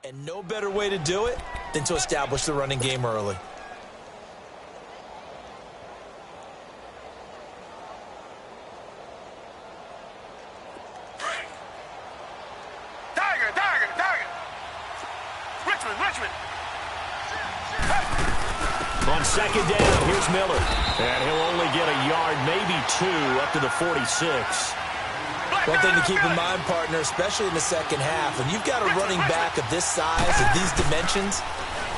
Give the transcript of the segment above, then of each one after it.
And no better way to do it than to establish the running game early. On second down, here's Miller. And he'll only get a yard, maybe two, up to the 46. One thing to keep in mind, partner, especially in the second half, when you've got a running back of this size, of these dimensions,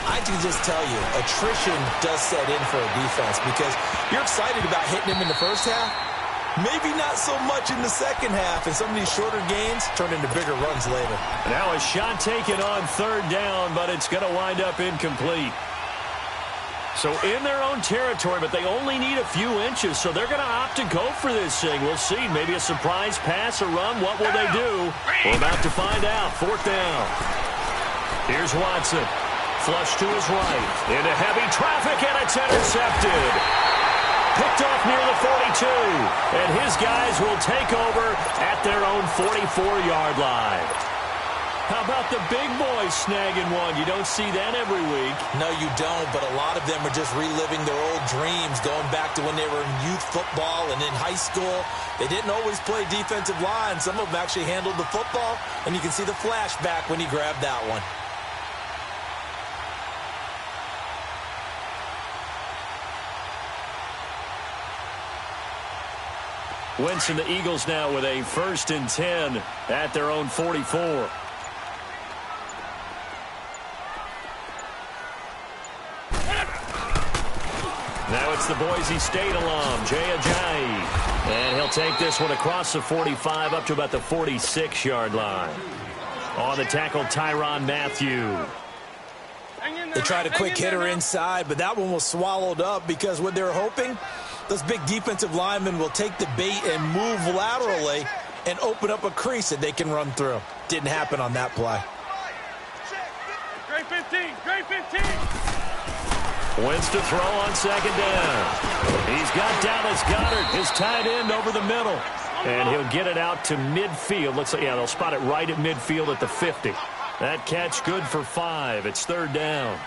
I can just tell you, attrition does set in for a defense because you're excited about hitting him in the first half, maybe not so much in the second half, and some of these shorter gains turn into bigger runs later. Now a shot taken on third down, but it's going to wind up incomplete. So in their own territory, but they only need a few inches, so they're going to opt to go for this thing. We'll see. Maybe a surprise pass or run. What will they do? We're about to find out. Fourth down. Here's Watson. Flush to his right. Into heavy traffic, and it's intercepted. Picked off near the 42. And his guys will take over at their own 44-yard line. How about the big boys snagging one? You don't see that every week. No, you don't, but a lot of them are just reliving their old dreams, going back to when they were in youth football and in high school. They didn't always play defensive line. Some of them actually handled the football, and you can see the flashback when he grabbed that one. Wentz and the Eagles now with a 1st and 10 at their own 44. Now it's the Boise State alum, Jay Ajayi. And he'll take this one across the 45 up to about the 46-yard line. On the tackle, Tyrann Mathieu. They tried a quick hitter inside, but that one was swallowed up because what they're hoping, those big defensive linemen will take the bait and move laterally and open up a crease that they can run through. Didn't happen on that play. Great 15, great 15. Wentz to throw on second down. He's got Dallas Goedert, his tight end, over the middle. And he'll get it out to midfield. Looks like, yeah, they'll spot it right at midfield at the 50. That catch good for 5. It's third down.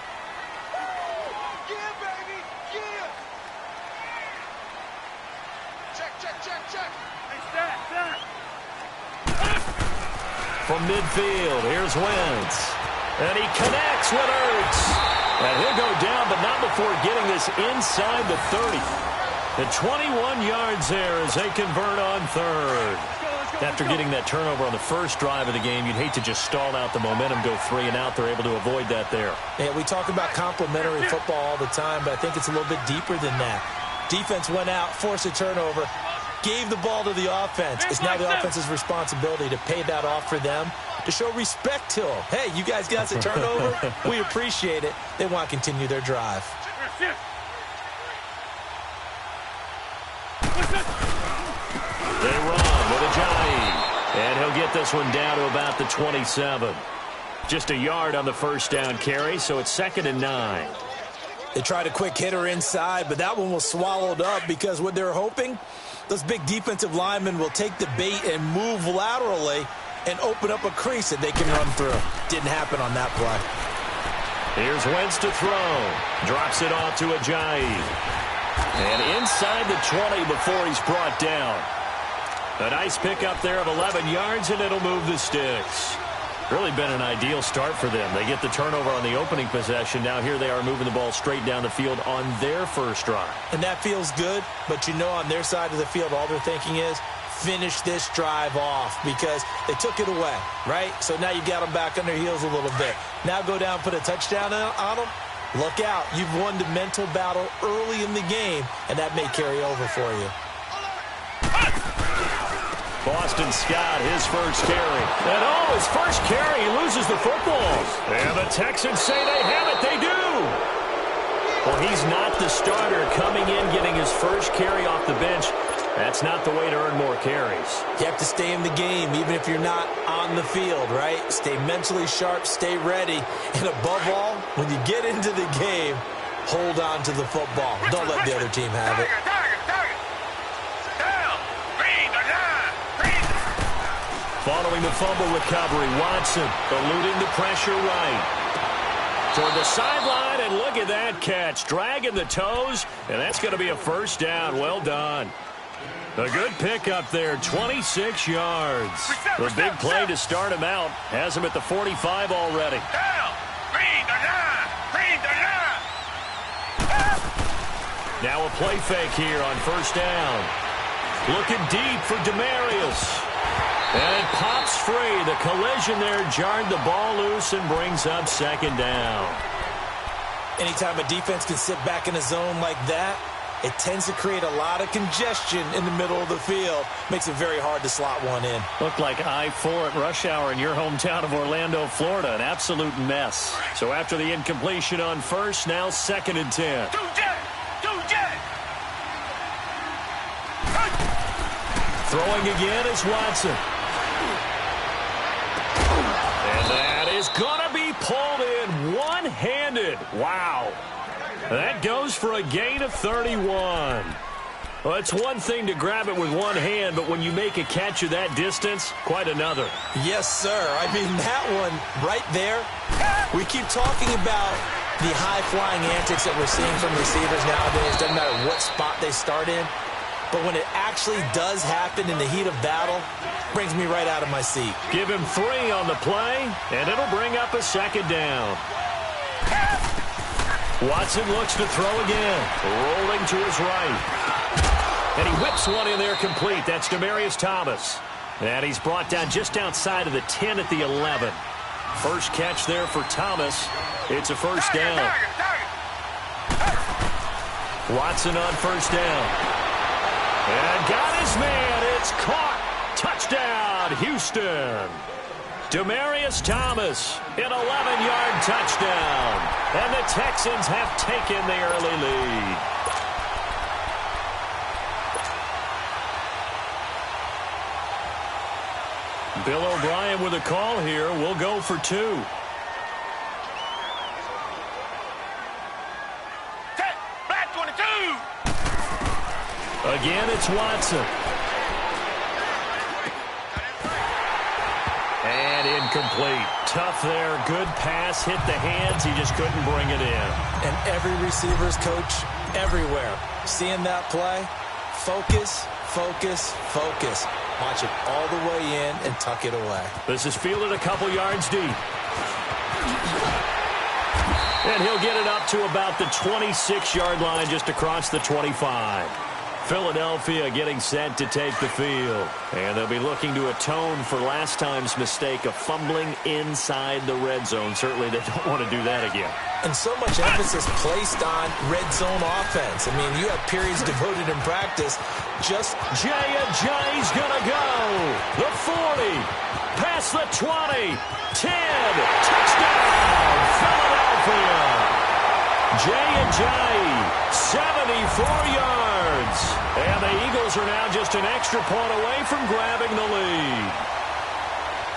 From midfield, here's Wentz. And he connects with Ertz. And he'll go down, but not before getting this inside the 30. The 21 yards there as they convert on third. After getting that turnover on the first drive of the game, you'd hate to just stall out the momentum, go 3 and out. They're able to avoid that there. Yeah, we talk about complementary football all the time, but I think it's a little bit deeper than that. Defense went out, forced a turnover, gave the ball to the offense. It's now the offense's responsibility to pay that off for them, to show respect to them. Hey, you guys got us a turnover. We appreciate it. They want to continue their drive. They run with Ajayi. And he'll get this one down to about the 27. Just a yard on the first down carry, so it's 2nd and 9. They tried a quick hitter inside, but that one was swallowed up because what they're hoping, those big defensive linemen will take the bait and move laterally and open up a crease that they can run through. Didn't happen on that play. Here's Wentz to throw. Drops it off to Ajayi. And inside the 20 before he's brought down. A nice pickup there of 11 yards, and it'll move the sticks. Really been an ideal start for them. They get the turnover on the opening possession. Now here they are moving the ball straight down the field on their first drive. And that feels good, but you know on their side of the field all they're thinking is, finish this drive off because they took it away, right? So now you got them back on their heels a little bit. Now go down, put a touchdown on them. Look out. You've won the mental battle early in the game, and that may carry over for you. Boston Scott, his first carry. And his first carry, he loses the football. And the Texans say they have it. They do. Well, he's not the starter coming in, getting his first carry off the bench. That's not the way to earn more carries. You have to stay in the game, even if you're not on the field, right? Stay mentally sharp, stay ready. And above all, when you get into the game, hold on to the football. Don't let the other team have it. Following the fumble recovery, Watson eluding the pressure right. Toward the sideline, and look at that catch. Dragging the toes, and that's going to be a first down. Well done. A good pickup there, 26 yards. The big play to start him out has him at the 45 already. Now a play fake here on first down. Looking deep for Demarius. And it pops free. The collision there jarred the ball loose and brings up second down. Anytime a defense can sit back in a zone like that, it tends to create a lot of congestion in the middle of the field. Makes it very hard to slot one in. Looked like I-4 at rush hour in your hometown of Orlando, Florida. An absolute mess. So after the incompletion on first, now 2nd and 10. Throwing again is Watson. And that is going to be pulled in one-handed. Wow. That goes for a gain of 31. Well, it's one thing to grab it with one hand, but when you make a catch of that distance, quite another. Yes, sir. I mean, that one right there, we keep talking about the high-flying antics that we're seeing from receivers nowadays. Doesn't matter what spot they start in. But when it actually does happen in the heat of battle, brings me right out of my seat. Give him 3 on the play, and it'll bring up a second down. Watson looks to throw again, rolling to his right. And he whips one in there complete. That's Demarius Thomas. And he's brought down just outside of the 10 at the 11. First catch there for Thomas. It's a first down. Watson on first down. And got his man. It's caught. Touchdown, Houston. Demarius Thomas, an 11-yard touchdown. And the Texans have taken the early lead. Bill O'Brien with a call here. We'll go for 2. Again, it's Watson. And incomplete. Tough there. Good pass. Hit the hands. He just couldn't bring it in. And every receiver's coach everywhere. Seeing that play, focus, focus, focus. Watch it all the way in and tuck it away. This is fielded a couple yards deep. And he'll get it up to about the 26-yard line just across the 25. Philadelphia getting set to take the field. And they'll be looking to atone for last time's mistake of fumbling inside the red zone. Certainly they don't want to do that again. And so much emphasis placed on red zone offense. I mean, you have periods devoted in practice. Just Jay's gonna go. The 40. Past the 20. 10. Touchdown. Philadelphia. Jay, 74 yards. And the Eagles are now just an extra point away from grabbing the lead.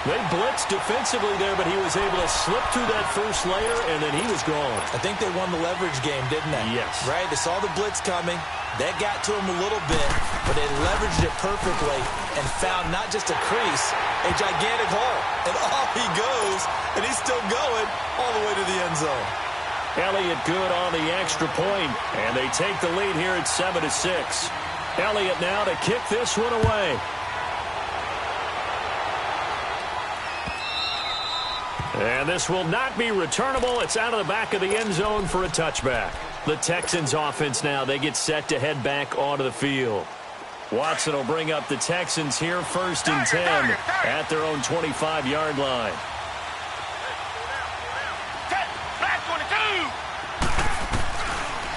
They blitzed defensively there, but he was able to slip through that first layer, and then he was gone. I think they won the leverage game, didn't they? Yes. Right? They saw the blitz coming. That got to him a little bit, but they leveraged it perfectly and found not just a crease, a gigantic hole. And off he goes, and he's still going all the way to the end zone. Elliott good on the extra point, and they take the lead here at 7-6. Elliott now to kick this one away. And this will not be returnable. It's out of the back of the end zone for a touchback. The Texans offense now, they get set to head back onto the field. Watson will bring up the Texans here 1st and 10 at their own 25-yard line.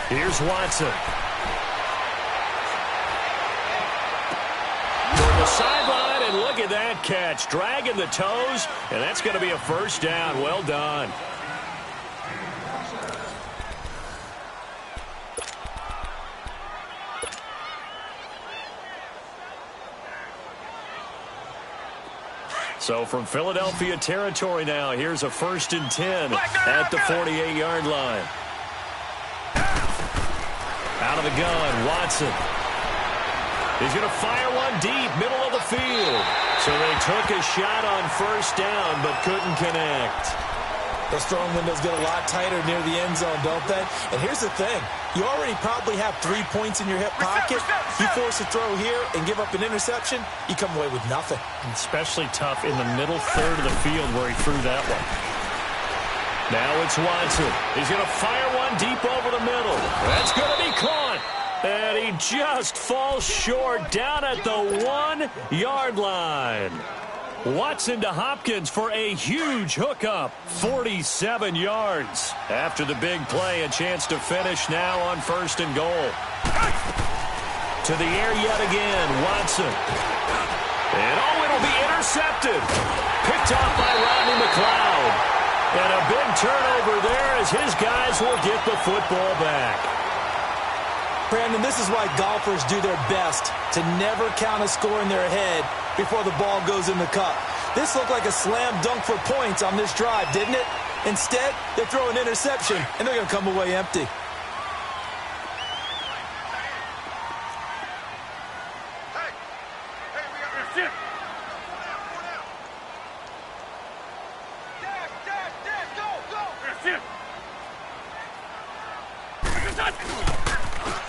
Here's Watson. Toward the sideline, and look at that catch. Dragging the toes, and that's going to be a first down. Well done. So from Philadelphia territory now, here's a 1st and 10 at the 48-yard line. Out of the gun, Watson. He's going to fire one deep, middle of the field. So they took a shot on first down, but couldn't connect. Those throwing windows get a lot tighter near the end zone, don't they? And here's the thing. You already probably have 3 points in your hip pocket. You force a throw here and give up an interception, you come away with nothing. Especially tough in the middle third of the field where he threw that one. Now it's Watson. He's going to fire one deep over the middle. That's going to be caught. And he just falls short down at the 1-yard line. Watson to Hopkins for a huge hookup, 47 yards. After the big play, a chance to finish now on 1st and goal. To the air yet again, Watson. And it'll be intercepted. Picked off by Rodney McLeod. And a big turnover there as his guys will get the football back. Brandon, this is why golfers do their best to never count a score in their head before the ball goes in the cup. This looked like a slam dunk for points on this drive, didn't it? Instead, they throw an interception, and they're going to come away empty.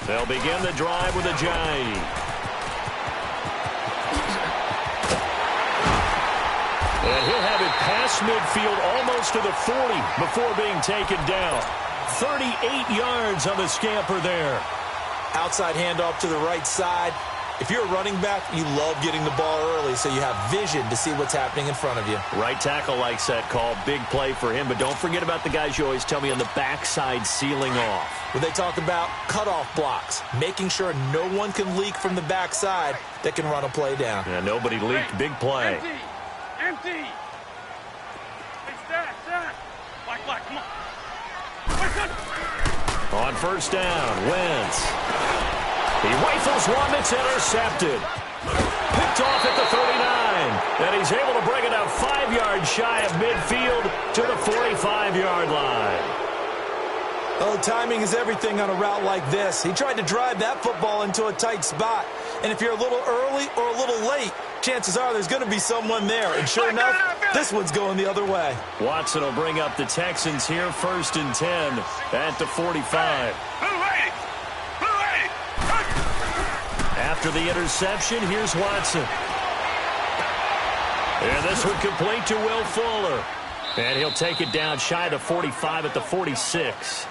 They'll begin the drive with a jive. And he'll have it past midfield almost to the 40 before being taken down. 38 yards on the scamper there. Outside handoff to the right side. If you're a running back, you love getting the ball early so you have vision to see what's happening in front of you. Right tackle likes that call. Big play for him. But don't forget about the guys you always tell me on the backside sealing off. When they talk about cutoff blocks, making sure no one can leak from the backside that can run a play down. Yeah, nobody leaked. Big play. Empty. Hey, stack. Black, come on. On first down, Wentz. He rifles one that's intercepted. Picked off at the 39. And he's able to bring it out 5 yards shy of midfield to the 45-yard line. Oh, timing is everything on a route like this. He tried to drive that football into a tight spot. And if you're a little early or a little late, chances are there's going to be someone there. And sure enough, this one's going the other way. Watson will bring up the Texans here 1st and 10 at the 45. After the interception, here's Watson. And this one complete to Will Fuller. And he'll take it down shy of the 45 at the 46.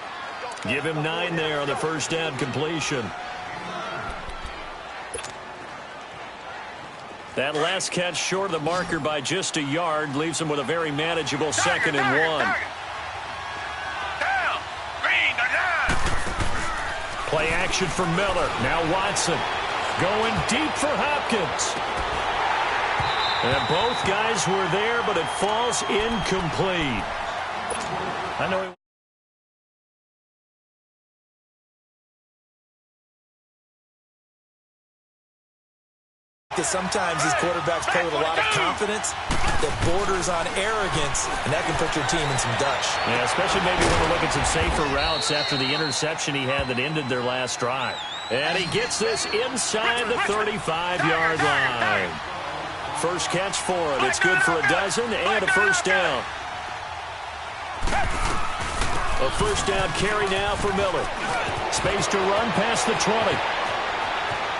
Give him 9 there on the first down completion. That last catch short of the marker by just a yard leaves him with a very manageable 2nd and 1. Play action for Miller. Now Watson going deep for Hopkins. And both guys were there, but it falls incomplete. I know sometimes these quarterbacks play with a lot of confidence that borders on arrogance, and that can put your team in some Dutch. Yeah, especially maybe when we look at some safer routes after the interception he had that ended their last drive. And he gets this inside the 35-yard line. First catch for it. It's good for a dozen and a first down. A first down carry now for Miller. Space to run past the 20.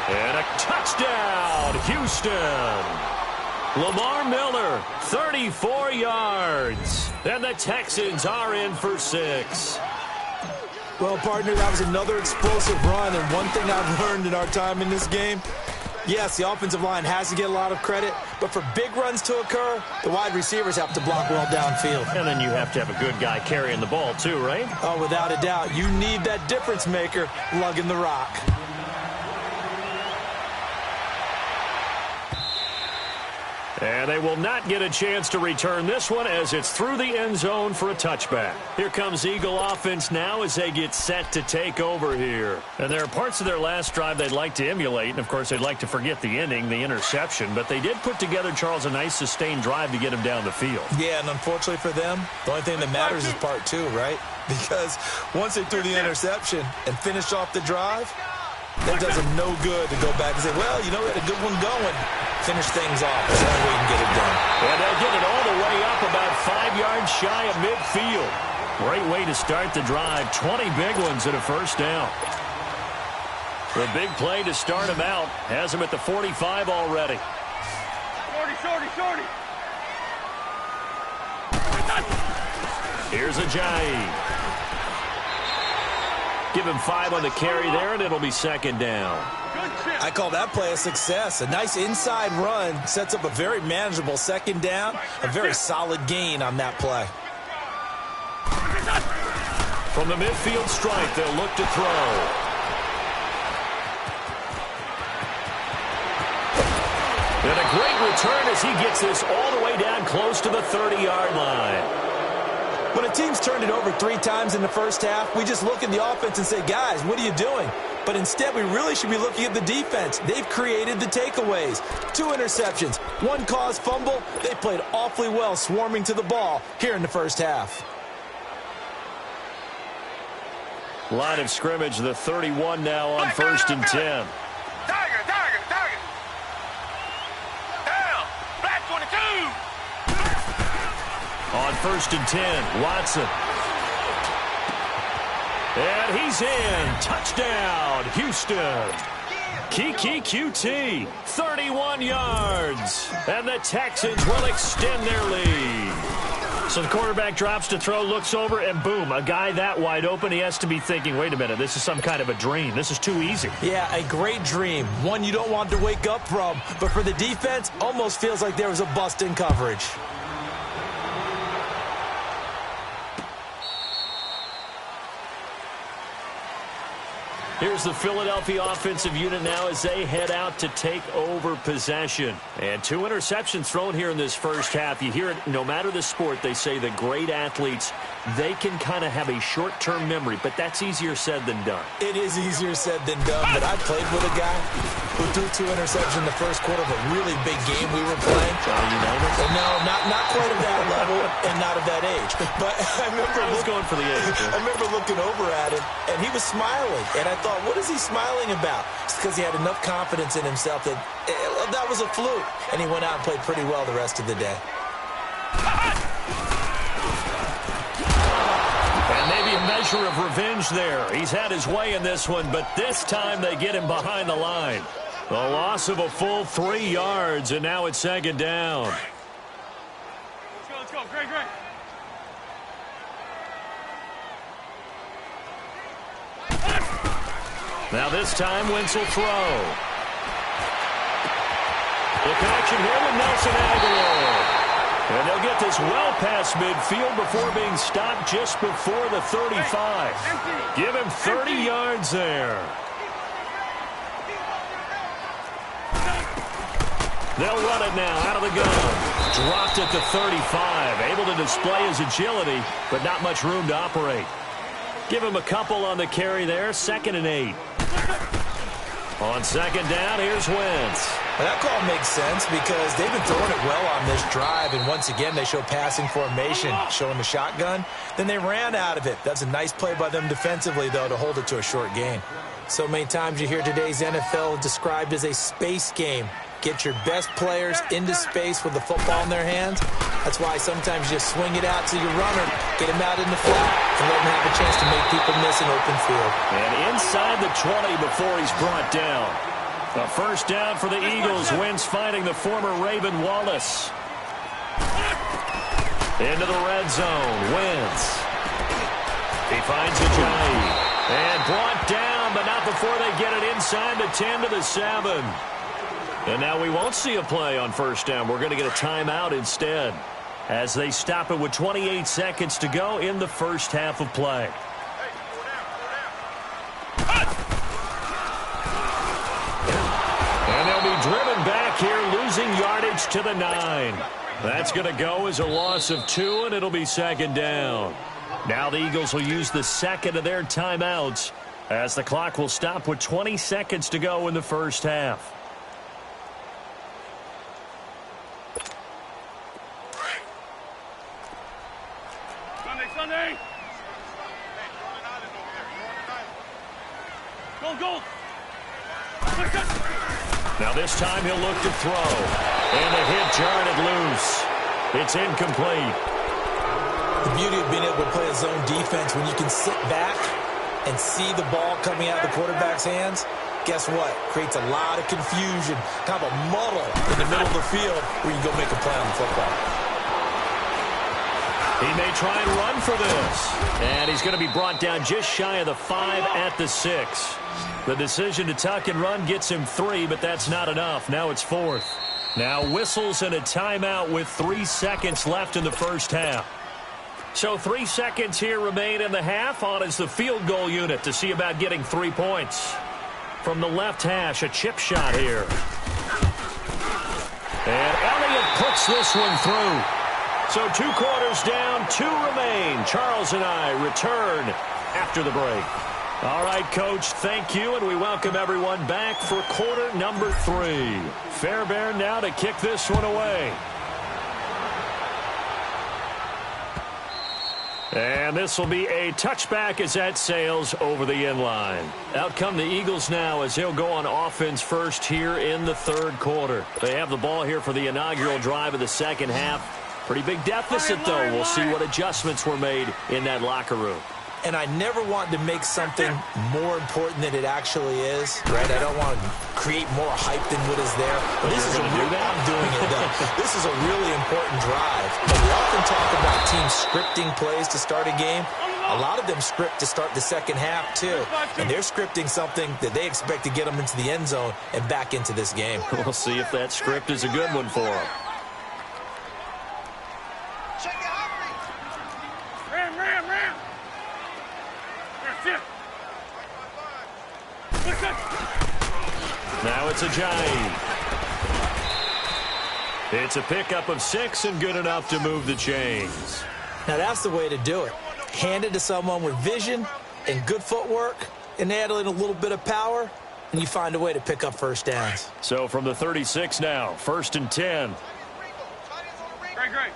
And a touchdown, Houston. Lamar Miller, 34 yards. And the Texans are in for 6. Well, partner, that was another explosive run, and one thing I've learned in our time in this game, yes, the offensive line has to get a lot of credit, but for big runs to occur, the wide receivers have to block well downfield. And then you have to have a good guy carrying the ball too, right? Oh, without a doubt. You need that difference maker lugging the rock. And they will not get a chance to return this one as it's through the end zone for a touchback. Here comes Eagle offense now as they get set to take over here. And there are parts of their last drive they'd like to emulate, and of course they'd like to forget the ending, the interception, but they did put together, Charles, a nice sustained drive to get him down the field. Yeah, and unfortunately for them, the only thing that matters is part 2, right? Because once they threw the interception and finished off the drive, that does them no good to go back and say, well, you know, we had a good one going. finish things off. That's the only way you can get it done. And they'll get it all the way up about 5 yards shy of midfield. Great way to start the drive. 20 big ones and a first down. The big play to start him out has him at the 45 already. Shorty. Here's Ajayi. Give him 5 on the carry there, and it'll be second down. I call that play a success. A nice inside run sets up a very manageable second down. A very solid gain on that play. From the midfield stripe, they'll look to throw. And a great return as he gets this all the way down close to the 30-yard line. When a team's turned it over 3 times in the first half, we just look at the offense and say, guys, what are you doing? But instead, we really should be looking at the defense. They've created the takeaways. 2 interceptions, 1 caused fumble. They played awfully well swarming to the ball here in the first half. Line of scrimmage, the 31 now on 1st and 10. Tiger. Down. Black 22. On 1st and 10, Watson. And he's in. Touchdown, Houston. Kiki QT, 31 yards. And the Texans will extend their lead. So the quarterback drops to throw, looks over, and boom, a guy that wide open, he has to be thinking, wait a minute, this is some kind of a dream. This is too easy. Yeah, a great dream. One you don't want to wake up from. But for the defense, almost feels like there was a bust in coverage. Here's the Philadelphia offensive unit now as they head out to take over possession. And 2 interceptions thrown here in this first half. You hear it, no matter the sport, they say the great athletes, they can kind of have a short-term memory, but that's easier said than done. It is easier said than done, but I played with a guy who threw 2 interceptions in the first quarter of a really big game we were playing. No, not quite at that level and not at that age. But I was going for the age. I remember looking over at him, and he was smiling. And I thought, what is he smiling about? It's because he had enough confidence in himself that that was a fluke. And he went out and played pretty well the rest of the day. And maybe a measure of revenge there. He's had his way in this one, but this time they get him behind the line. The loss of a full 3 yards, and now it's second down. Let's go. Great. Now this time, Wentz will throw. The connection here with Nelson Aguilar. And they'll get this well past midfield before being stopped just before the 35. Give him 30 yards there. They'll run it now out of the gun. Dropped at the 35. Able to display his agility, but not much room to operate. Give him a couple on the carry there. 2nd and 8. On second down, here's Wentz. Well, that call makes sense because they've been throwing it well on this drive, and once again they show passing formation, showing the shotgun. Then they ran out of it. That's a nice play by them defensively, though, to hold it to a short gain. So many times you hear today's NFL described as a space game. Get your best players into space with the football in their hands. That's why sometimes you just swing it out to your runner, get him out in the flat, and let him have a chance to make people miss an open field. And inside the 20 before he's brought down. A first down for the Eagles. Wentz finding the former Raven Wallace. Into the red zone. Wentz. He finds Ajayi. And brought down, but not before they get it inside the 10 to the 7. And now we won't see a play on first down. We're going to get a timeout instead as they stop it with 28 seconds to go in the first half of play. And they'll be driven back here, losing yardage to the 9. That's going to go as a loss of 2, and it'll be second down. Now the Eagles will use the second of their timeouts as the clock will stop with 20 seconds to go in the first half. Sunday. Go. Now this time he'll look to throw. And the hit jarred it loose. It's incomplete. The beauty of being able to play a zone defense when you can sit back and see the ball coming out of the quarterback's hands, guess what? Creates a lot of confusion, kind of a muddle in the middle of the field where you go make a play on the football. He may try and run for this. And he's going to be brought down just shy of the 5 at the 6. The decision to tuck and run gets him 3, but that's not enough. Now it's 4th. Now whistles and a timeout with 3 seconds left in the first half. So 3 seconds here remain in the half. On is the field goal unit to see about getting 3 points. From the left hash, a chip shot here. And Elliott puts this one through. So 2 quarters down, 2 remain. Charles and I return after the break. All right, Coach, thank you, and we welcome everyone back for quarter number 3. Fairbairn now to kick this one away. And this will be a touchback as that sails over the inline. Out come the Eagles now as they'll go on offense first here in the 3rd quarter. They have the ball here for the inaugural drive of the second half. Pretty big deficit, though. We'll see what adjustments were made in that locker room. And I never want to make something more important than it actually is, right? I don't want to create more hype than what is there. But this is a real, I'm doing it, though. This is a really important drive. And we often talk about teams scripting plays to start a game. A lot of them script to start the second half, too. And they're scripting something that they expect to get them into the end zone and back into this game. We'll see if that script is a good one for them. Ram. Now it's Ajayi. It's a pickup of 6 and good enough to move the chains. Now that's the way to do it. Hand it to someone with vision and good footwork, and add in a little bit of power, and you find a way to pick up first downs. So from the 36 now, 1st and 10. Great.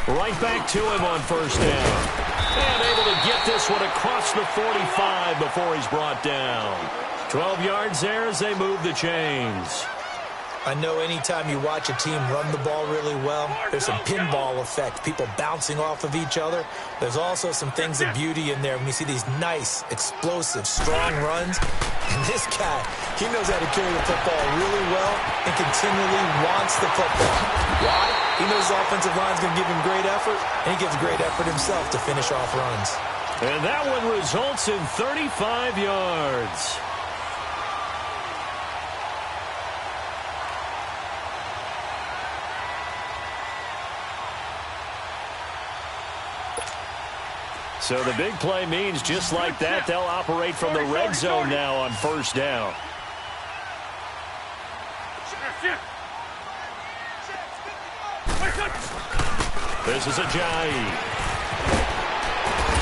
Right back to him on 1st down. And able to get this one across the 45 before he's brought down. 12 yards there as they move the chains. I know anytime you watch a team run the ball really well, there's some pinball effect, people bouncing off of each other. There's also some things of beauty in there when you see these nice, explosive, strong runs. And this guy, he knows how to carry the football really well and continually wants the football. Why? He knows his offensive line's going to give him great effort, and he gives great effort himself to finish off runs. And that one results in 35 yards. So the big play means just like that, they'll operate from the red zone now on 1st down. This is Ajayi.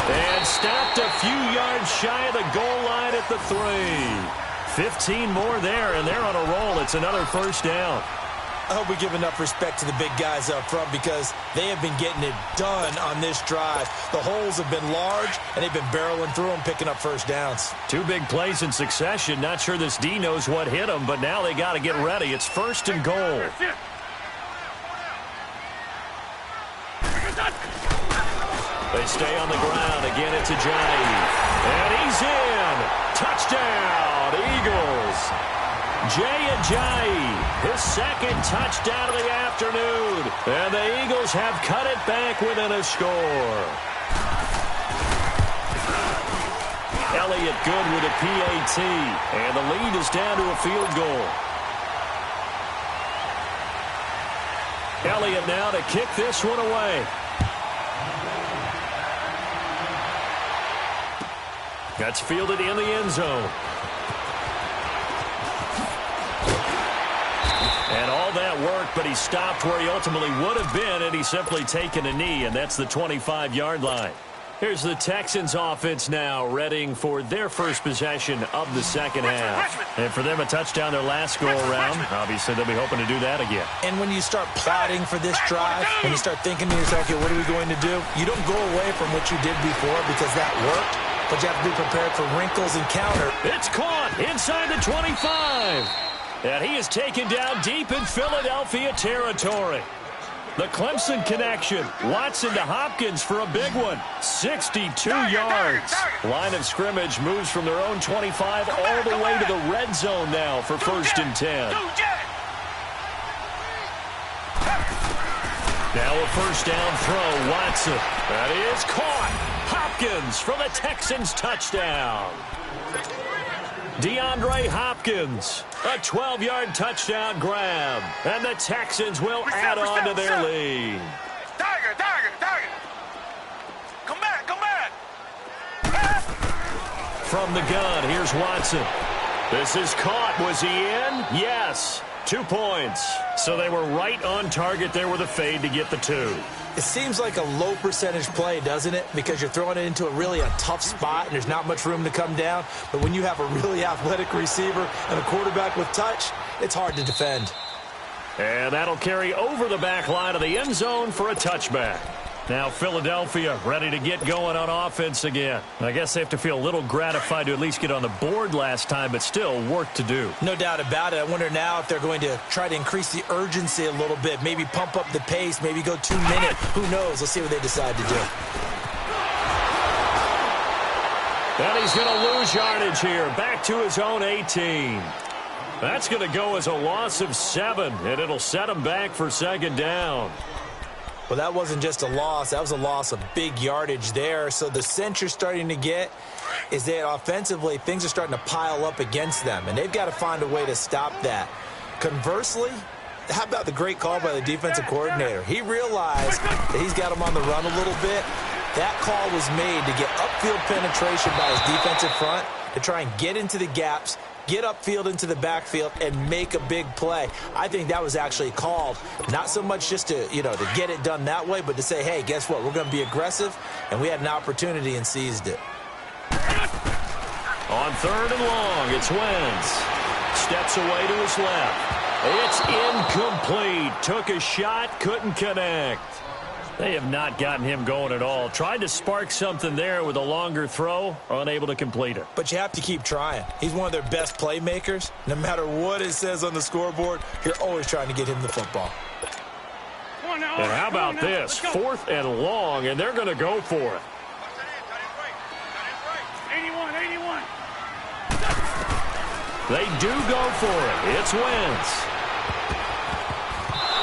And stopped a few yards shy of the goal line at the 3. 15 more there, and they're on a roll. It's another 1st down. I hope we give enough respect to the big guys up front because they have been getting it done on this drive. The holes have been large, and they've been barreling through them, picking up first downs. 2 big plays in succession. Not sure this D knows what hit them, but now they got to get ready. It's 1st and goal. They stay on the ground. Again, it's Ajayi. And he's in. Touchdown, Eagles. Jay Ajayi, his 2nd touchdown of the afternoon. And the Eagles have cut it back within a score. Elliott good with a PAT. And the lead is down to a field goal. Elliott now to kick this one away. That's fielded in the end zone. And all that work, but he stopped where he ultimately would have been, and he's simply taken a knee, and that's the 25-yard line. Here's the Texans offense now, readying for their first possession of the second half. And for them, a touchdown their last go-around. Obviously, they'll be hoping to do that again. And when you start plotting for this drive, when you start thinking to yourself, okay, what are we going to do? You don't go away from what you did before because that worked, but you have to be prepared for wrinkles and counter. It's caught inside the 25. And he is taken down deep in Philadelphia territory. The Clemson connection. Watson to Hopkins for a big one. 62 yards. Line of scrimmage moves from their own 25 all the way to the red zone now for 1st and 10. Now a first down throw. Watson. That is caught. Hopkins for the Texans touchdown. DeAndre Hopkins, a 12-yard touchdown grab, and the Texans will add on to their lead. Tiger. Come back. From the gun, here's Watson. This is caught. Was he in? Yes. 2 points. So they were right on target there with a fade to get the 2. It seems like a low percentage play, doesn't it? Because you're throwing it into a tough spot and there's not much room to come down. But when you have a really athletic receiver and a quarterback with touch, it's hard to defend. And that'll carry over the back line of the end zone for a touchback. Now Philadelphia ready to get going on offense again. I guess they have to feel a little gratified to at least get on the board last time, but still work to do. No doubt about it. I wonder now if they're going to try to increase the urgency a little bit, maybe pump up the pace, maybe go 2 minutes. Who knows? Let's see what they decide to do. And he's going to lose yardage here, back to his own 18. That's going to go as a loss of 7, and it'll set him back for 2nd down. Well, that wasn't just a loss. That was a loss of big yardage there. So the sense you're starting to get is that offensively, things are starting to pile up against them, and they've got to find a way to stop that. Conversely, how about the great call by the defensive coordinator? He realized that he's got him on the run a little bit. That call was made to get upfield penetration by his defensive front to try and get into the gaps, get upfield into the backfield, and make a big play. I think that was actually called not so much just to, to get it done that way, but to say, hey, guess what? We're going to be aggressive, and we had an opportunity and seized it. On 3rd and long, it's Wentz. Steps away to his left. It's incomplete. Took a shot, couldn't connect. They have not gotten him going at all. Tried to spark something there with a longer throw, unable to complete it. But you have to keep trying. He's one of their best playmakers. No matter what it says on the scoreboard, you're always trying to get him the football. And how about this? 4th and long, and they're going to go for it. 81. They do go for it. It's Wentz.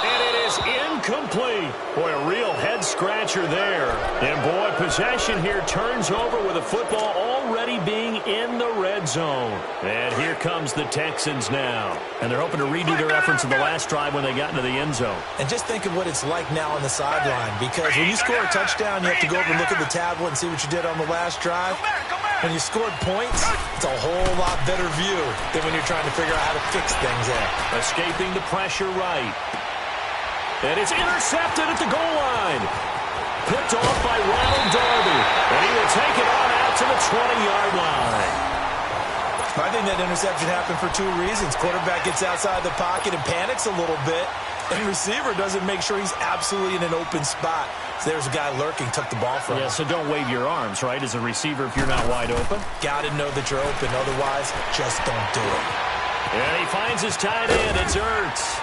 And it is incomplete. Boy, a real head-scratcher there. And, boy, possession here turns over with the football already being in the red zone. And here comes the Texans now. And they're hoping to redo their efforts in the last drive when they got into the end zone. And just think of what it's like now on the sideline, because when you score a touchdown, you have to go over and look at the tablet and see what you did on the last drive. When you scored points, it's a whole lot better view than when you're trying to figure out how to fix things there. Escaping the pressure right. And it's intercepted at the goal line. Picked off by Ronald Darby. And he will take it on out to the 20-yard line. I think that interception happened for 2 reasons. Quarterback gets outside the pocket and panics a little bit. And receiver doesn't make sure he's absolutely in an open spot. So there's a guy lurking, took the ball from him. Yeah, so don't wave your arms, right, as a receiver if you're not wide open. Got to know that you're open. Otherwise, just don't do it. And he finds his tight end. It's Ertz.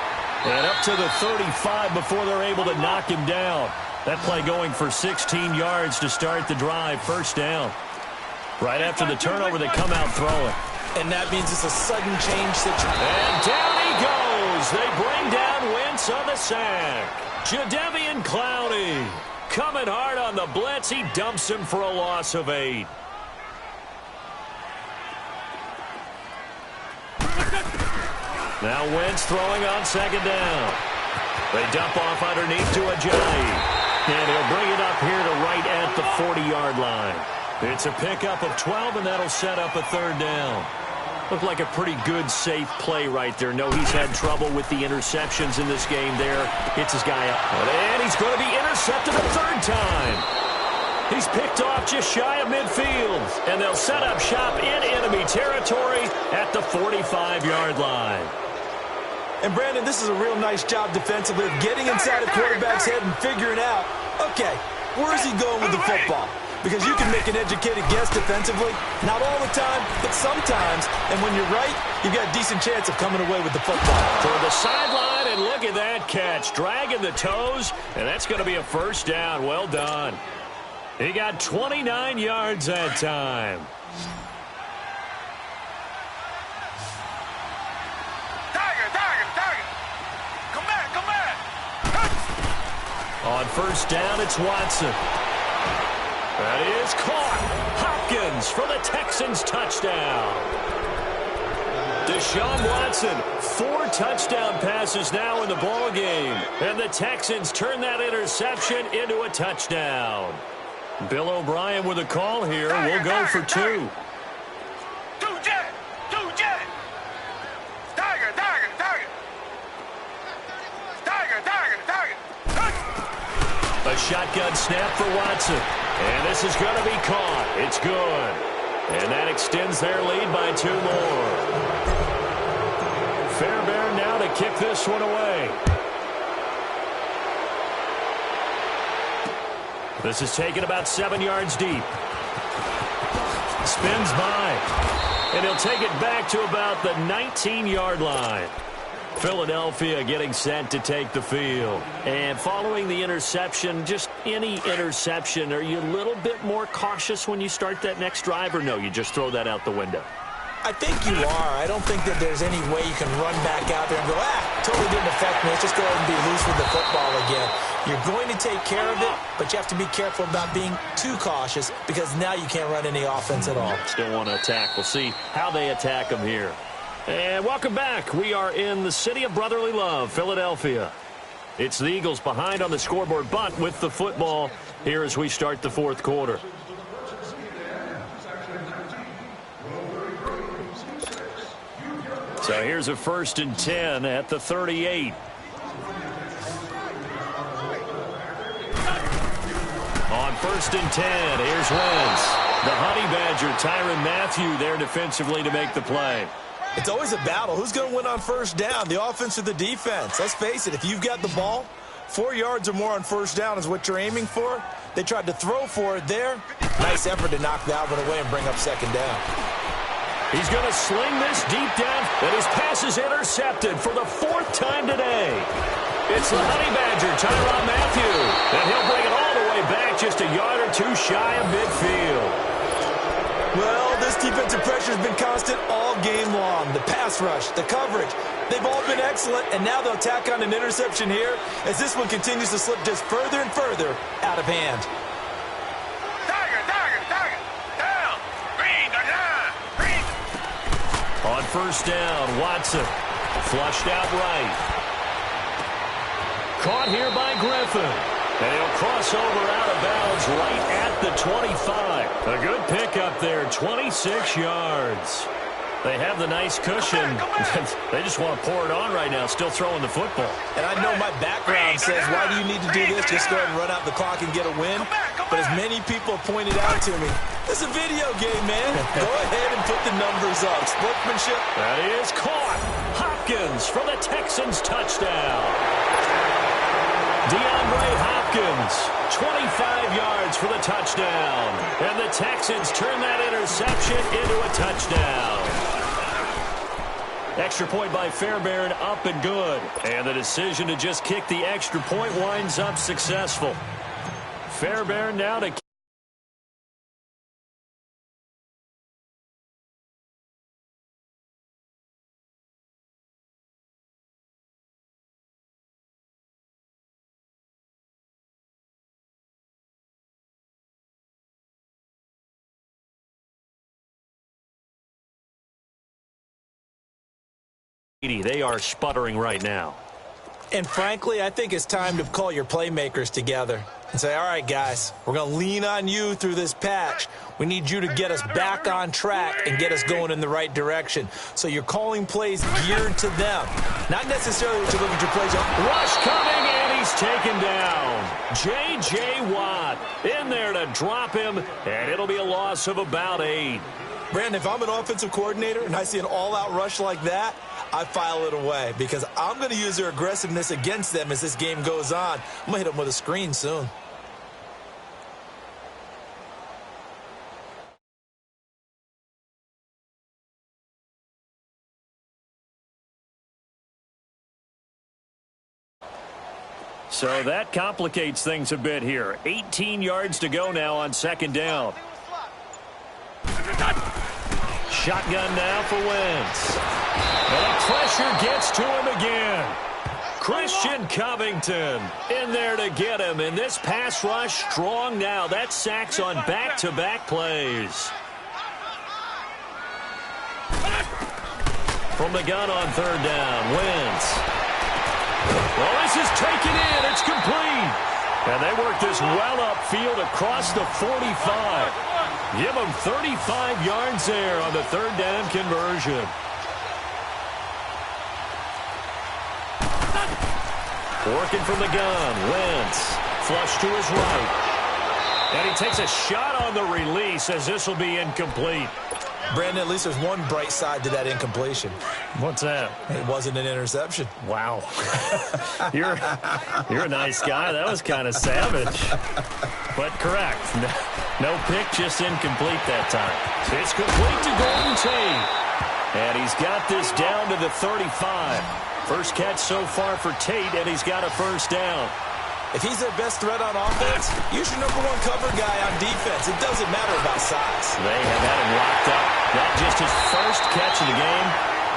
And up to the 35 before they're able to knock him down. That play going for 16 yards to start the drive. 1st down. Right after the turnover, they come out throwing. And that means it's a sudden change situation. And down he goes. They bring down Wentz on the sack. Jadeveon Clowney coming hard on the blitz. He dumps him for a loss of 8. Now Wentz throwing on 2nd down. They dump off underneath to Ajayi. And he'll bring it up here to right at the 40-yard line. It's a pickup of 12, and that'll set up a 3rd down. Looked like a pretty good, safe play right there. No, he's had trouble with the interceptions in this game there. Hits his guy up. And he's going to be intercepted a 3rd time. He's picked off just shy of midfield, and they'll set up shop in enemy territory at the 45-yard line. And, Brandon, this is a real nice job defensively of getting inside a quarterback's head and figuring out, okay, where is he going with the football? Because you can make an educated guess defensively, not all the time, but sometimes. And when you're right, you've got a decent chance of coming away with the football. Toward the sideline, and look at that catch. Dragging the toes, and that's going to be a first down. Well done. He got 29 yards that time. Tiger. Come back. On first down, it's Watson. That is caught. Hopkins for the Texans touchdown. Deshaun Watson, 4 touchdown passes now in the ball game. And the Texans turn that interception into a touchdown. Bill O'Brien with a call here. We'll go for 2. Two jet. Tiger. A shotgun snap for Watson. And this is going to be caught. It's good. And that extends their lead by 2 more. Fairbairn now to kick this one away. This is taken about 7 yards deep. Spins by. And he'll take it back to about the 19-yard line. Philadelphia getting set to take the field. And following the interception, just any interception, are you a little bit more cautious when you start that next drive, or no, you just throw that out the window? I think you are. I don't think that there's any way you can run back out there and go, totally didn't affect me. Let's just go ahead and be loose with the football again. You're going to take care of it, but you have to be careful about being too cautious because now you can't run any offense at all. Still want to attack. We'll see how they attack them here. And welcome back. We are in the city of brotherly love, Philadelphia. It's the Eagles behind on the scoreboard, but with the football here as we start the 4th quarter. So here's a 1st and 10 at the 38. On 1st and 10, here's Wentz. The Honey Badger, Tyrann Mathieu, there defensively to make the play. It's always a battle. Who's going to win on first down, the offense or the defense? Let's face it, if you've got the ball, 4 yards or more on first down is what you're aiming for. They tried to throw for it there. Nice effort to knock that one away and bring up 2nd down. He's going to sling this deep down, and his pass is intercepted for the 4th time today. It's the Honey Badger, Tyrann Mathieu, and he'll bring it all the way back just a yard or 2 shy of midfield. Well, this defensive pressure has been constant all game long. The pass rush, the coverage, they've all been excellent, and now they'll tack on an interception here as this one continues to slip just further and further out of hand. Tiger. Down. Green. On first down, Watson. Flushed out right. Caught here by Griffin. And he'll cross over out of bounds right at the 25. A good pickup there, 26 yards. They have the nice cushion. They just want to pour it on right now, still throwing the football. And I know my background says, why do you need to do this? Just go ahead and run out the clock and get a win. But as many people have pointed out to me, this is a video game, man. Go ahead and put the numbers up. Sportsmanship. That is caught. Hopkins for the Texans touchdown. DeAndre Hopkins, 25 yards for the touchdown. And the Texans turn that interception into a touchdown. Extra point by Fairbairn, up and good. And the decision to just kick the extra point winds up successful. Fairbairn now to They are sputtering right now. And frankly, I think it's time to call your playmakers together. and say, all right, guys, we're going to lean on you through this patch. We need you to get us back on track and get us going in the right direction. So you're calling plays geared to them, not necessarily what you look at your plays. Rush coming, and he's taken down. J.J. Watt in there to drop him, and it'll be a loss of about 8. Brandon, if I'm an offensive coordinator and I see an all-out rush like that, I file it away because I'm going to use their aggressiveness against them as this game goes on. I'm going to hit them with a screen soon. So that complicates things a bit here. 18 yards to go now on second down. Shotgun now for Wentz. And the pressure gets to him again. Christian Covington in there to get him. And this pass rush strong now. That's sacks on back-to-back plays. From the gun on third down, Wentz. Well, this is taken in. It's complete. And they work this well upfield across the 45. Give them 35 yards there on the third down conversion. Working from the gun, Wentz. Flush to his right. And he takes a shot on the release as this will be incomplete. Brandon, at least there's one bright side to that incompletion. What's that? It wasn't an interception. Wow. You're a nice guy. That was kind of savage. But correct. No pick, just incomplete that time. It's complete to Golden Tate. And he's got this down to the 35. First catch so far for Tate, and he's got a first down. If he's their best threat on offense, use your number one cover guy on defense. It doesn't matter about size. They have had him locked up. Not just his first catch of the game.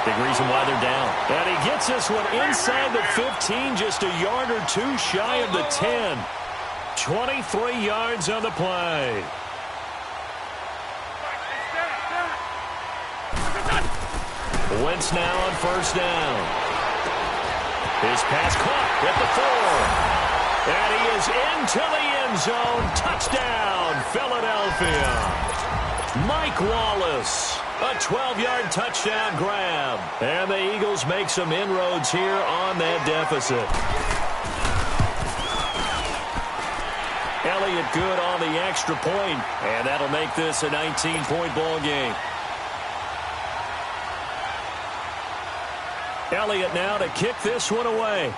Big reason why they're down. And he gets this one inside the 15, just a yard or two shy of the 10. 23 yards on the play. Wentz now on first down. His pass caught at the 4. And he is into the end zone. Touchdown, Philadelphia. Mike Wallace, a 12-yard touchdown grab. And the Eagles make some inroads here on that deficit. Elliott good on the extra point, and that'll make this a 19-point ball game. Elliott now to kick this one away.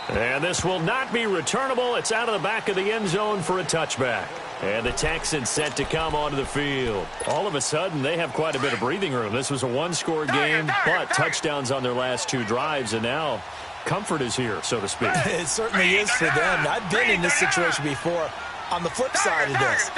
And this will not be returnable. It's out of the back of the end zone for a touchback. And the Texans set to come onto the field. All of a sudden, they have quite a bit of breathing room. This was a one-score game, but touchdowns on their last 2 drives, and now comfort is here, so to speak. It certainly is for them. I've been in this situation before. On the flip side of this,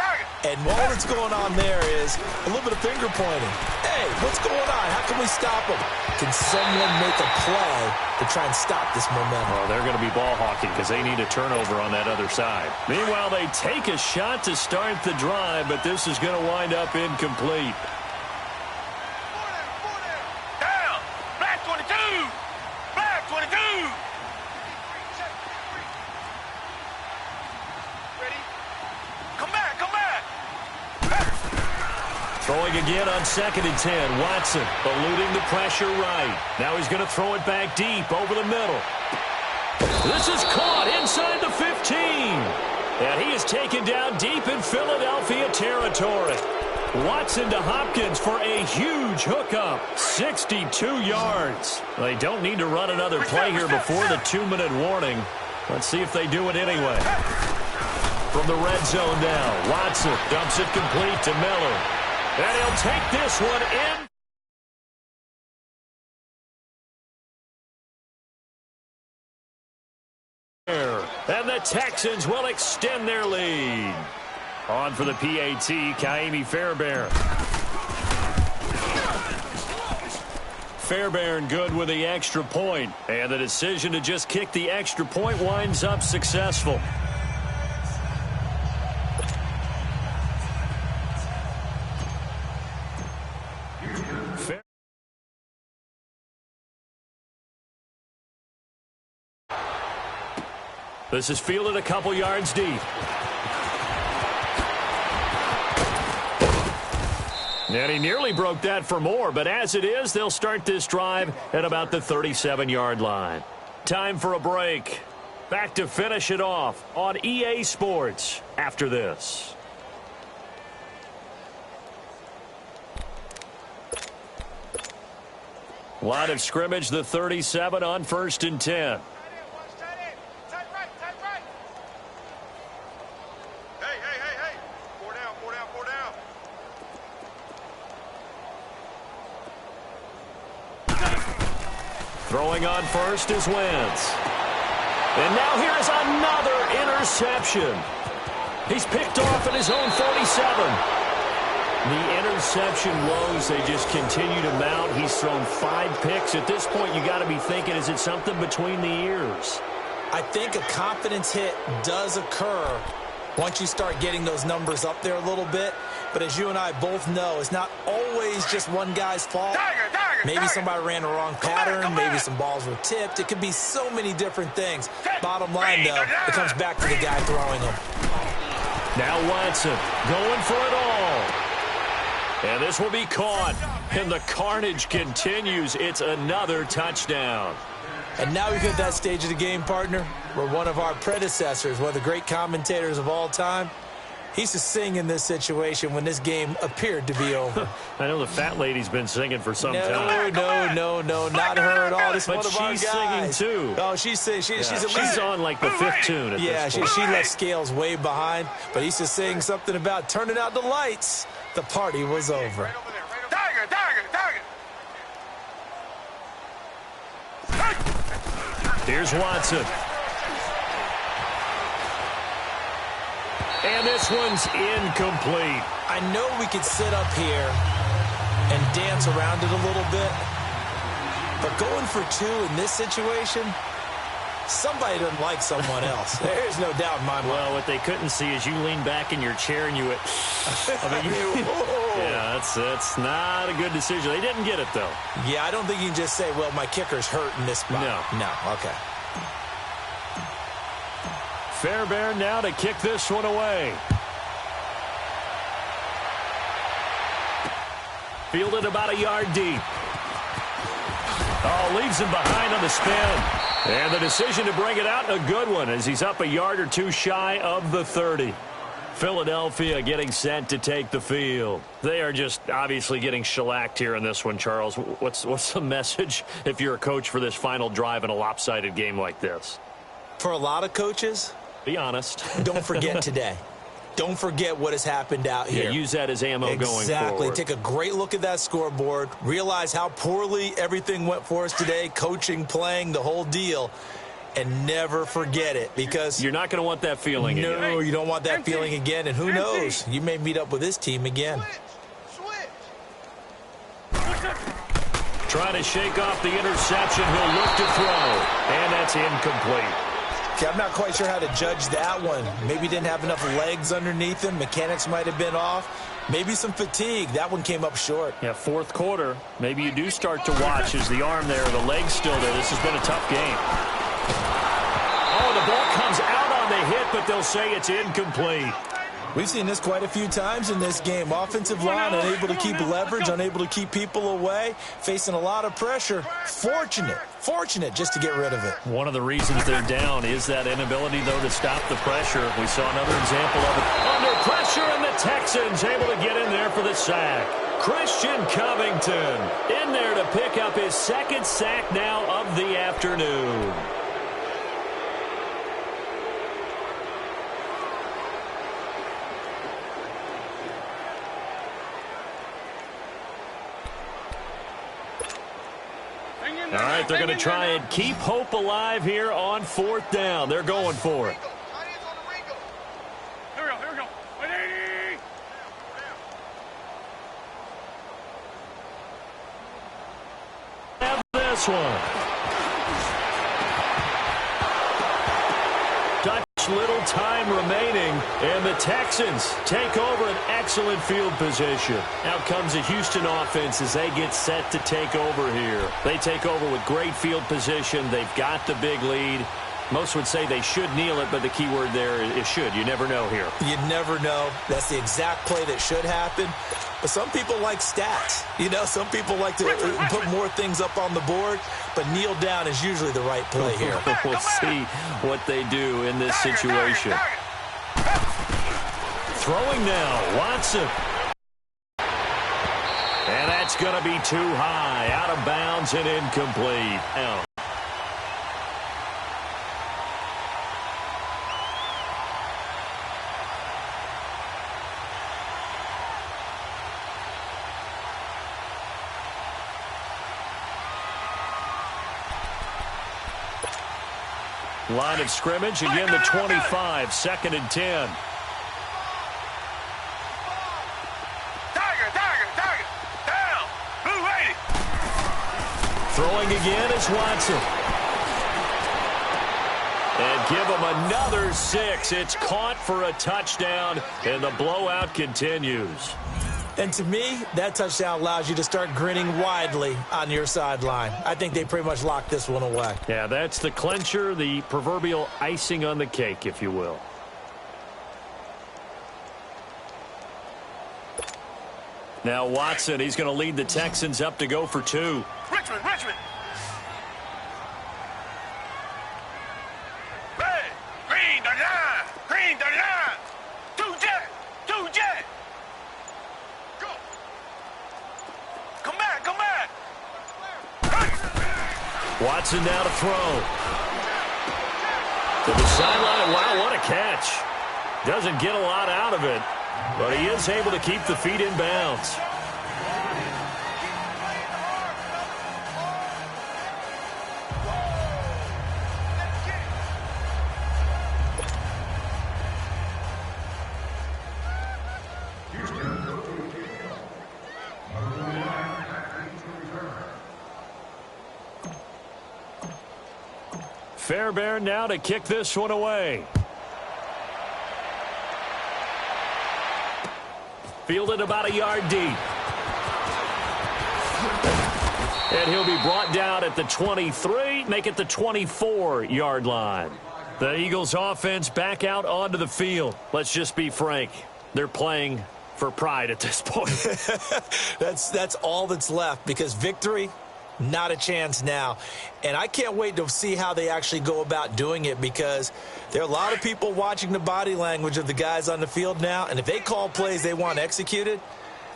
and all that's going on there is a little bit of finger pointing. Hey, what's going on? How can we stop them? Can someone make a play to try and stop this momentum? Well, they're going to be ball hawking because they need a turnover on that other side. Meanwhile, they take a shot to start the drive, but this is going to wind up incomplete. Down! Black 22! Black 22! Throwing again on 2nd and 10. Watson eluding the pressure right. Now he's going to throw it back deep over the middle. This is caught inside the 15. And he is taken down deep in Philadelphia territory. Watson to Hopkins for a huge hookup. 62 yards. They don't need to run another play here before the 2-minute warning. Let's see if they do it anyway. From the red zone now, Watson dumps it complete to Miller. And he'll take this one in. And the Texans will extend their lead. On for the PAT, Kaimi Fairbairn. Fairbairn good with the extra point. And the decision to just kick the extra point winds up successful. This is fielded a couple yards deep. And he nearly broke that for more, but as it is, they'll start this drive at about the 37-yard line. Time for a break. Back to finish it off on EA Sports after this. Line of scrimmage, the 37 on 1st and 10. Throwing on first is Wentz. And now here is another interception. He's picked off at his own 47. The interception woes, they just continue to mount. He's thrown 5 picks. At this point, you got to be thinking, is it something between the ears? I think a confidence hit does occur once you start getting those numbers up there a little bit. But as you and I both know, it's not always just one guy's fault. Maybe somebody ran the wrong pattern. Maybe some balls were tipped. It could be so many different things. Bottom line, though, it comes back to the guy throwing them. Now Watson going for it all. And this will be caught. And the carnage continues. It's another touchdown. And now we've hit that stage of the game, partner, where one of our predecessors, one of the great commentators of all time, he used to sing in this situation when this game appeared to be over. I know the fat lady's been singing for some time. No, not her at all. This is one of our guys. But she's singing, too. Oh, she's at least... She's on, like, the 5th tune at this point. She left Scales way behind, but he used to sing something about turning out the lights. The party was over. Here's Watson. And this one's incomplete. I know we could sit up here and dance around it a little bit, but going for 2 in this situation, somebody doesn't like someone else. There's no doubt in my mind. Well, what they couldn't see is you lean back in your chair and you went, yeah, that's not a good decision. They didn't get it, though. Yeah, I don't think you can just say, well, my kicker's hurt in this spot. No, okay. Fairbairn now to kick this one away. Fielded about a yard deep. Oh, leaves him behind on the spin. And the decision to bring it out, a good one, as he's up a yard or 2 shy of the 30. Philadelphia getting set to take the field. They are just obviously getting shellacked here in this one, Charles. What's the message if you're a coach for this final drive in a lopsided game like this? For a lot of coaches, be honest. Don't forget today. Don't forget what has happened out here. Yeah, use that as ammo going forward. Exactly. Take a great look at that scoreboard. Realize how poorly everything went for us today. Coaching, playing, the whole deal. And never forget it, because you're not going to want that feeling again. No, you don't want that feeling again. And who knows? You may meet up with this team again. Trying to shake off the interception. He'll look to throw. And that's incomplete. Okay, I'm not quite sure how to judge that one. Maybe didn't have enough legs underneath him. Mechanics might have been off. Maybe some fatigue. That one came up short. Yeah, 4th quarter. Maybe you do start to watch as the arm there, the leg's still there. This has been a tough game. Oh, the ball comes out on the hit, but they'll say it's incomplete. We've seen this quite a few times in this game. Offensive line unable to keep leverage, unable to keep people away, facing a lot of pressure. Fortunate just to get rid of it. One of the reasons they're down is that inability, though, to stop the pressure. We saw another example of it. Under pressure, and the Texans able to get in there for the sack. Christian Covington in there to pick up his 2nd sack now of the afternoon. All right, they're going to try and keep hope alive here on 4th down. They're going for it. Here we go. Have this one. Little time remaining, and the Texans take over an excellent field position. Out comes the Houston offense as they get set to take over here. They take over with great field position. They've got the big lead, Most would say they should kneel it, but the key word there is should. You never know here. You never know. That's the exact play that should happen. But some people like stats. You know, some people like to put more things up on the board, but kneel down is usually the right play here. We'll see what they do in this situation. Throwing now, Watson. And that's going to be too high, out of bounds and incomplete. Out. Line of scrimmage, again the 25, 2nd and 10. Down. Blue 80. Throwing again is Watson. And give him another 6. It's caught for a touchdown, and the blowout continues. And to me, that touchdown allows you to start grinning widely on your sideline. I think they pretty much locked this one away. Yeah, that's the clincher, the proverbial icing on the cake, if you will. Now Watson, he's going to lead the Texans up to go for 2. Richmond. Hey, green 39. 2 jet. Go. Come back. Watson now to throw. To the sideline. Wow, what a catch. Doesn't get a lot out of it, but he is able to keep the feet in bounds. Fairbairn now to kick this one away. Fielded about a yard deep. And he'll be brought down at the 23, make it the 24-yard line. The Eagles offense back out onto the field. Let's just be frank. They're playing for pride at this point. That's all that's left, because victory, not a chance now. And I can't wait to see how they actually go about doing it, because there are a lot of people watching the body language of the guys on the field now, and if they call plays they want executed,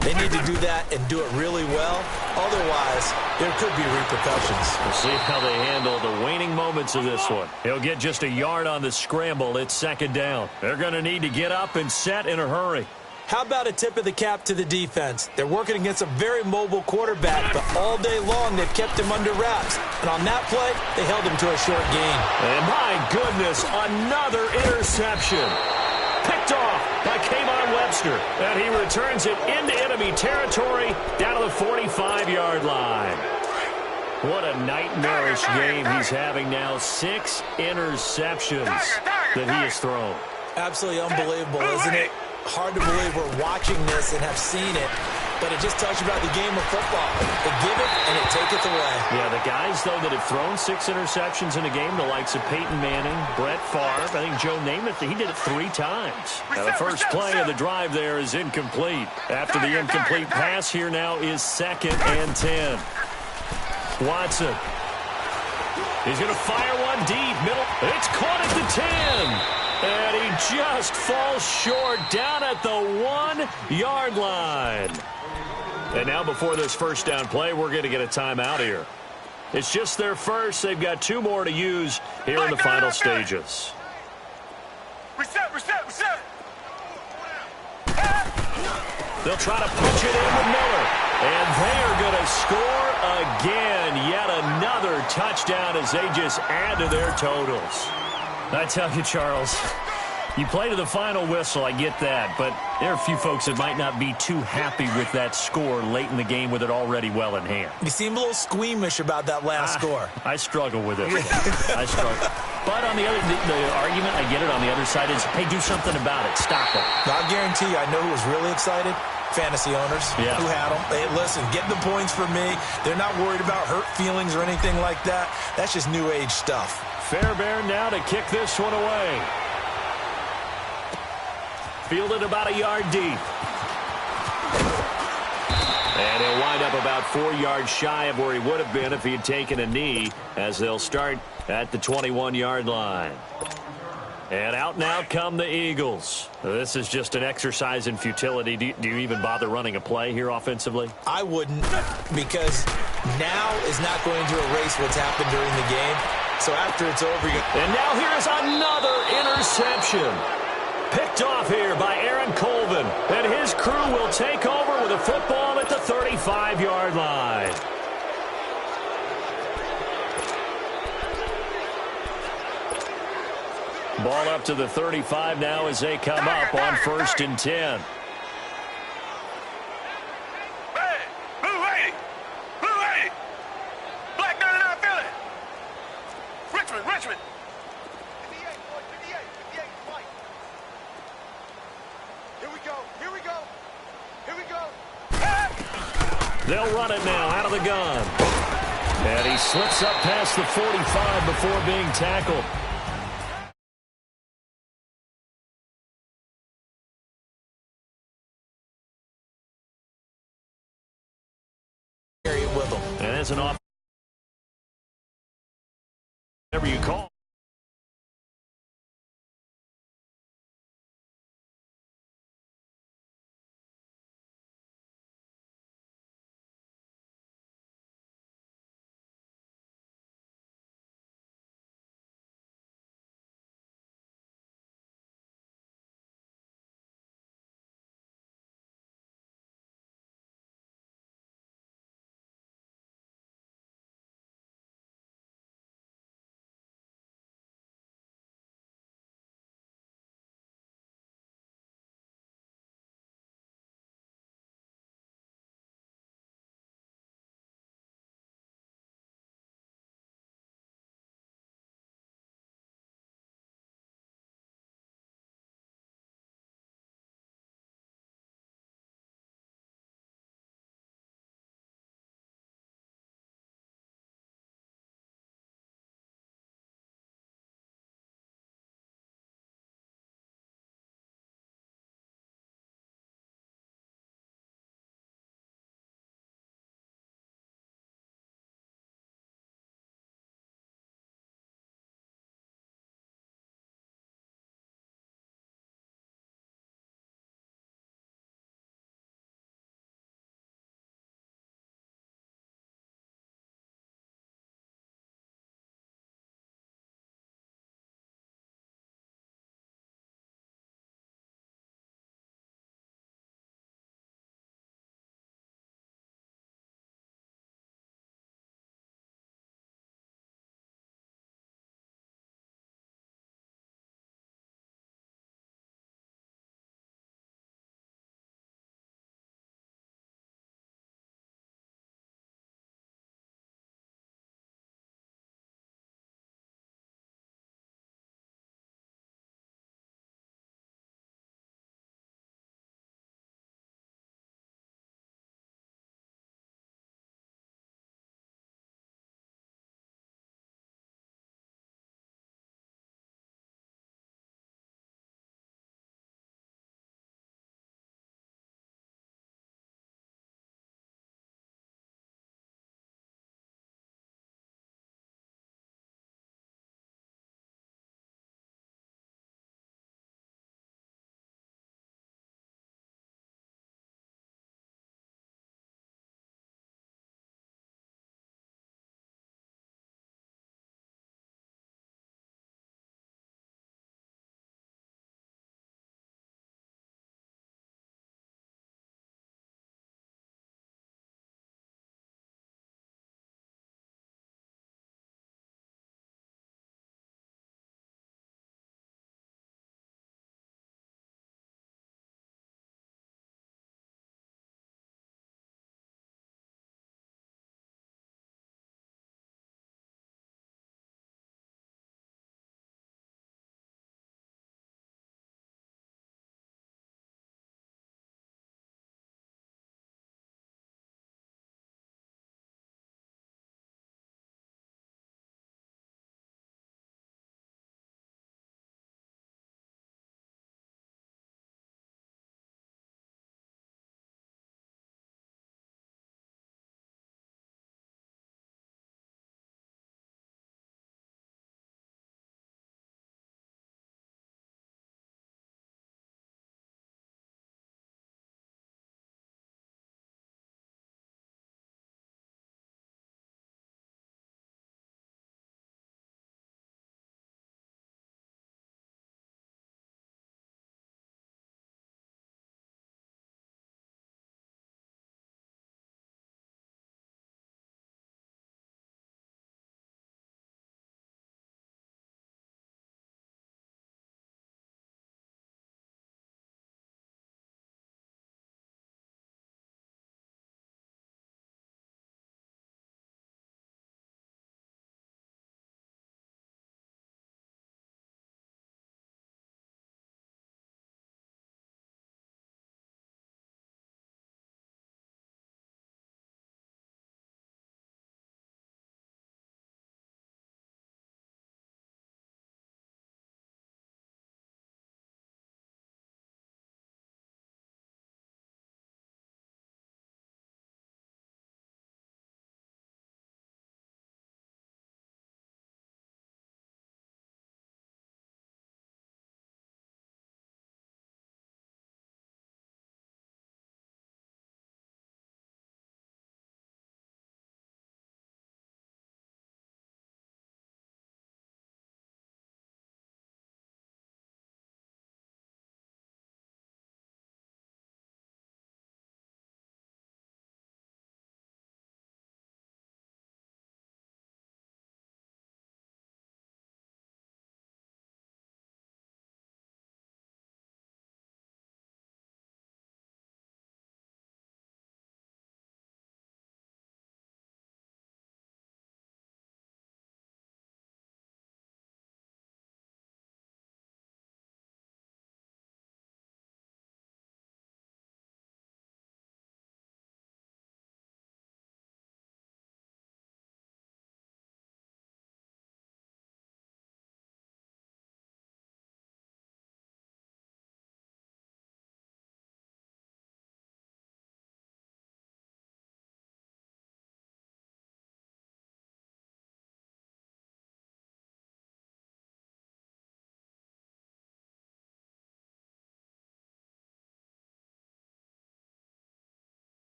they need to do that and do it really well. Otherwise, there could be repercussions. We'll see how they handle the waning moments of this one. He'll get just a yard on the scramble. It's 2nd down. They're going to need to get up and set in a hurry. How about a tip of the cap to the defense? They're working against a very mobile quarterback, but all day long they've kept him under wraps. And on that play, they held him to a short gain. And my goodness, another interception. Picked off by K'Von Webster. And he returns it into enemy territory down to the 45-yard line. What a nightmarish game he's having now. 6 interceptions that he has thrown. Absolutely unbelievable, isn't it? Hard to believe we're watching this and have seen it, but it just tells you about the game of football. They give it and it taketh away. Yeah, the guys, though, that have thrown 6 interceptions in a game, the likes of Peyton Manning, Brett Favre, I think Joe Namath, he did it 3 times. Now, the first play of the drive there is incomplete. After the incomplete pass, here now is 2nd and 10. Watson. He's going to fire one deep, middle. It's caught at the 10. And he just falls short down at the 1-yard line. And now before this first down play, we're going to get a timeout here. It's just their first. They've got 2 more to use here in the final stages. Reset. They'll try to punch it in with Miller. And they are going to score again. Yet another touchdown as they just add to their totals. I tell you, Charles, you play to the final whistle, I get that, but there are a few folks that might not be too happy with that score late in the game with it already well in hand. You seem a little squeamish about that last score. I struggle with it. I struggle. But on the other, the argument, I get it, on the other side is, hey, do something about it. Stop it. Now, I guarantee you, I know who was really excited. fantasy owners who had them. Hey, listen, get the points for me. They're not worried about hurt feelings or anything like that. That's just new age stuff. Fairbairn now to kick this one away. Fielded about a yard deep. And he'll wind up about 4 yards shy of where he would have been if he had taken a knee, as they'll start at the 21-yard line. And out now come the Eagles. This is just an exercise in futility. Do you even bother running a play here offensively? I wouldn't, because now is not going to erase what's happened during the game. So after it's over, and now here's another interception. Picked off here by Aaron Colvin. And his crew will take over with a football at the 35-yard line. Ball up to the 35 now as they come up on 1st and 10. Hey, Blue 80. Blue 80. Black 99 Philly. Richmond. 58, boy, 58 white. Here we go. They'll run it now out of the gun. And he slips up past the 45 before being tackled. With them. And as an off, whatever you call